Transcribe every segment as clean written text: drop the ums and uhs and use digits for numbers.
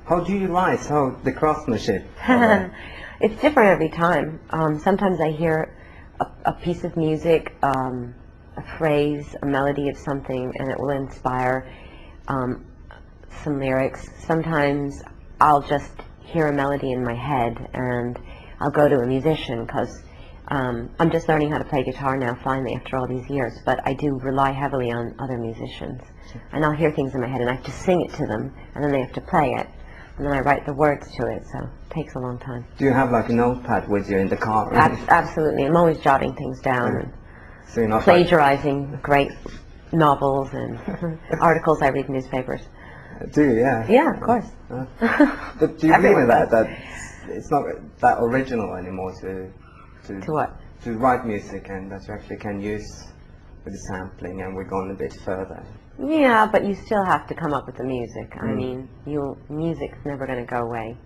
How do you write? How the craftsmanship? It's different every time. Sometimes I hear a piece of music, a phrase, a melody of something, and it will inspire some lyrics. Sometimes I'll just hear a melody in my head and I'll go to a musician, because I'm just learning how to play guitar now finally after all these years, but I do rely heavily on other musicians. And I'll hear things in my head and I have to sing it to them, and then they have to play it, and then I write the words to it, so it takes a long time. Do you have like a notepad with you in the car? Absolutely. I'm always jotting things down and so you're not plagiarizing great novels and articles I read in newspapers. Do you? Yeah. Yeah, of course. But do you believe in that it's not that original anymore to what? To write music, and that you actually can use with the sampling, and we're going a bit further? Yeah, but you still have to come up with the music. I mean, music's never going to go away.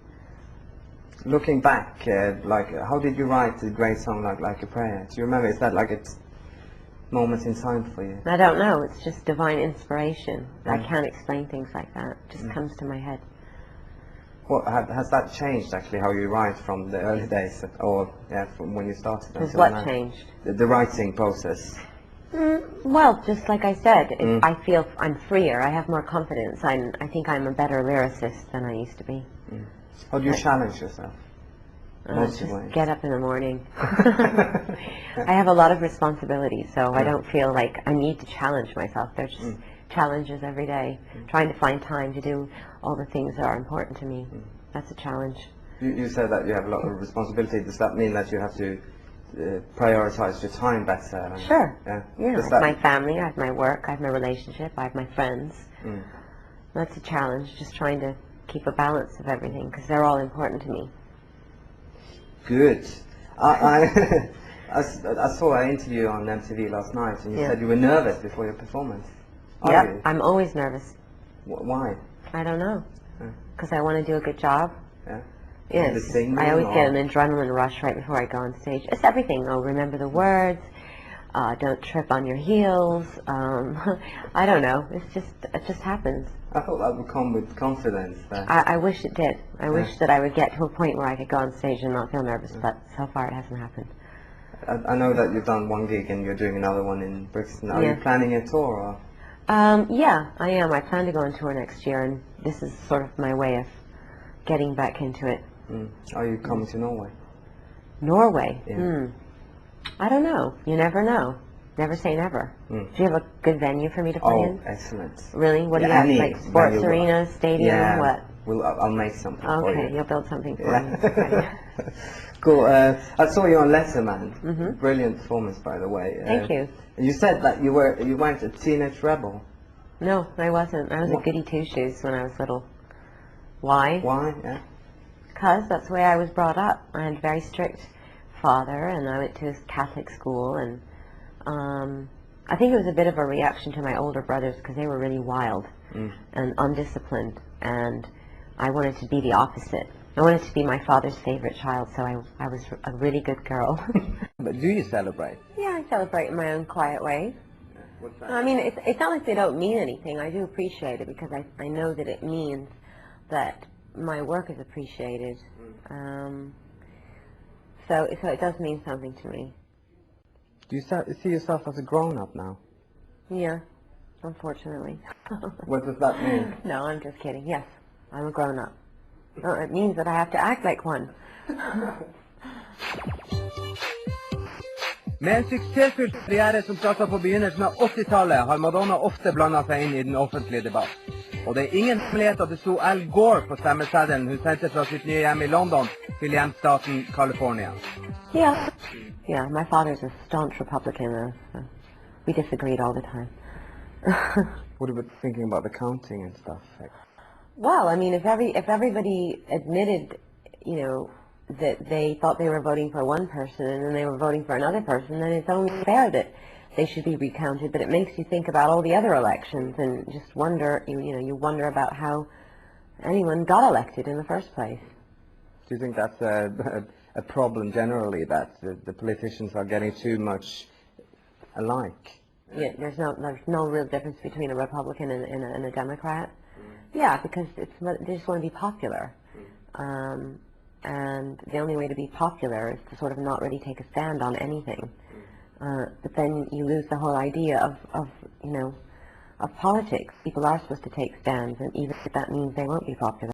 Looking back, like, how did you write a great song like a prayer? Do you remember? Is that like a moment in time for you? I don't know. It's just divine inspiration. I can't explain things like that. It just comes to my head. What has that changed actually? How you write from the early days, or from when you started? Has what changed? The writing process. Well, just like I said, I feel I'm freer. I have more confidence. I think I'm a better lyricist than I used to be. How do you challenge yourself? Just get up in the morning. I have a lot of responsibilities, so I don't feel like I need to challenge myself. There's just challenges every day, trying to find time to do all the things that are important to me. That's a challenge. You said that you have a lot of responsibility. Does that mean that you have to prioritize your time better? Sure. Yeah. I have my family, I have my work, I have my relationship, I have my friends. That's a challenge, just trying to keep a balance of everything, because they're all important to me. Good. I saw an interview on MTV last night, and you said you were nervous before your performance. Yeah, I'm always nervous. Why? I don't know. Because I want to do a good job. Yeah. Yes. I always get an adrenaline rush right before I go on stage. It's everything. Oh, remember the words. Don't trip on your heels. I don't know. It just happens. I thought that would come with confidence. I wish it did. I wish that I would get to a point where I could go on stage and not feel nervous, but so far it hasn't happened. I know that you've done one gig and you're doing another one in Brixton. Are you planning a tour? Or? Yeah, I am. I plan to go on tour next year, and this is sort of my way of getting back into it. Are you coming to Norway? Norway? Yeah. I don't know. You never know. Never say never. Do you have a good venue for me to play in? Oh, excellent. Really? What do you have? Like sports arena, stadium, what? I'll make something for you. Okay, you'll build something for me. Okay. Cool. I saw you on Letterman. Brilliant performance, by the way. Thank you. You said that you weren't a teenage rebel. No, I wasn't. I was a goody two-shoes when I was little. Why? Why? Yeah. Because that's the way I was brought up. I had a very strict father, and I went to a Catholic school, and I think it was a bit of a reaction to my older brothers, because they were really wild and undisciplined, and I wanted to be the opposite. I wanted to be my father's favorite child, so I was a really good girl. But do you celebrate? Yeah, I celebrate in my own quiet way. What's that? I mean, it's not like they don't mean anything. I do appreciate it, because I know that it means that my work is appreciated. So it does mean something to me. Do you see yourself as a grown-up now? Yeah, unfortunately. What does that mean? No, I'm just kidding. Yes, I'm a grown-up. It means that I have to act like one. Med en suksessfull karriere som startet på begynnelsen av 80-tallet, har Madonna ofte blandet seg inn i den offentlige debatt. Og det er ingen hemmelighet at det sto Al Gore på stemmeseddelen hun sendte fra sitt nye hjem i London til hjemstaten California. Yeah, my father's a staunch Republican. We disagreed all the time. What about thinking about the counting and stuff? Well, I mean, if everybody admitted, that they thought they were voting for one person and then they were voting for another person, then it's only fair that they should be recounted. But it makes you think about all the other elections and just wonder, you wonder about how anyone got elected in the first place. Do you think that's a problem generally, that the politicians are getting too much alike? Yeah, there's no real difference between a Republican and a Democrat. Yeah, because they just want to be popular. And the only way to be popular is to sort of not really take a stand on anything. But then you lose the whole idea of politics. People are supposed to take stands, and even if that means they won't be popular.